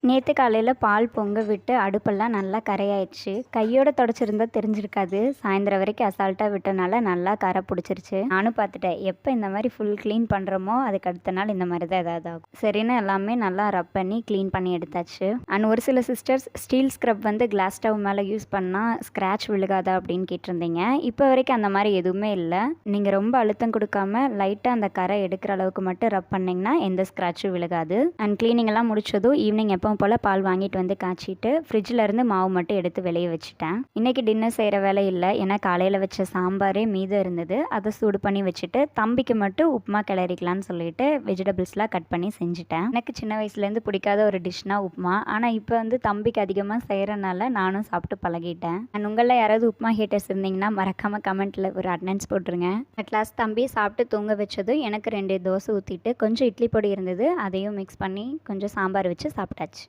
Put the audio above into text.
நேத்து காலையில பால் பொங்க விட்டு அடுப்பெல்லாம் நல்லா கரையாயிடுச்சு. கையோட தொடச்சிருந்தா தெரிஞ்சிருக்காது. சாயந்தரம் வரைக்கும் அசால்ட்டா விட்டனால நல்லா கரை புடிச்சிருச்சு. நானும் பார்த்துட்டேன். எப்ப இந்த மாரி ஃபுல் கிளீன் பண்றோமோ, அதுக்கு அடுத்த நாள் இந்த மாரி தான் ஏதாவது ஆகும். சரின்னு எல்லாமே நல்லா ரப் பண்ணி கிளீன் பண்ணி எடுத்தாச்சு. அண்ட் ஒரு சில சிஸ்டர்ஸ் ஸ்டீல் ஸ்க்ரப் வந்து கிளாஸ் ஸ்டவ் மேல யூஸ் பண்ணா ஸ்க்ராட்ச் விழுகாதா அப்படின்னு கேட்டிருந்தீங்க. இப்போ வரைக்கும் அந்த மாரி எதுவுமே இல்ல. நீங்க ரொம்ப அழுத்தம் குடுக்காம லைட்டா அந்த கரை எடுக்கிற அளவுக்கு மட்டும் ரப் பண்ணீங்கன்னா எந்த ஸ்க்ராட்சும் விழுகாது. அண்ட் கிளீனிங் எல்லாம் முடிச்சதும் ஈவினிங் எப்பவும் போல் பால் வாங்கிட்டு வந்து காய்ச்சிட்டு ஃப்ரிட்ஜில் இருந்து மாவு மட்டும் எடுத்து வெளியே வச்சுட்டேன். இன்றைக்கி டின்னர் செய்கிற வேலை இல்லை, ஏன்னா காலையில் வச்ச சாம்பாரே மீதம் இருந்தது. அதை சூடு பண்ணி வச்சுட்டு தம்பிக்கு மட்டும் உப்புமா கிளறிக்கலான்னு சொல்லிட்டு வெஜிடபிள்ஸ்லாம் கட் பண்ணி செஞ்சுட்டேன். எனக்கு சின்ன வயசுலேருந்து பிடிக்காத ஒரு டிஷ்னா உப்புமா. ஆனால் இப்போ வந்து தம்பிக்கு அதிகமாக செய்கிறனால நானும் சாப்பிட்டு பழகிட்டேன். அண்ட் உங்களில் யாராவது உப்புமா ஹேட்டர்ஸ் இருந்தீங்கன்னா மறக்காமல் கமெண்ட்டில் ஒரு அட்டெண்டன்ஸ் போட்டுருங்க. அட்லாஸ்ட் தம்பி சாப்பிட்டு தூங்க வச்சதும் எனக்கு 2 தோசை ஊற்றிட்டு கொஞ்சம் இட்லி பொடி இருந்தது, அதையும் மிக்ஸ் பண்ணி கொஞ்சம் சாம்பார் வச்சு சாப்பிட்டாச்சு.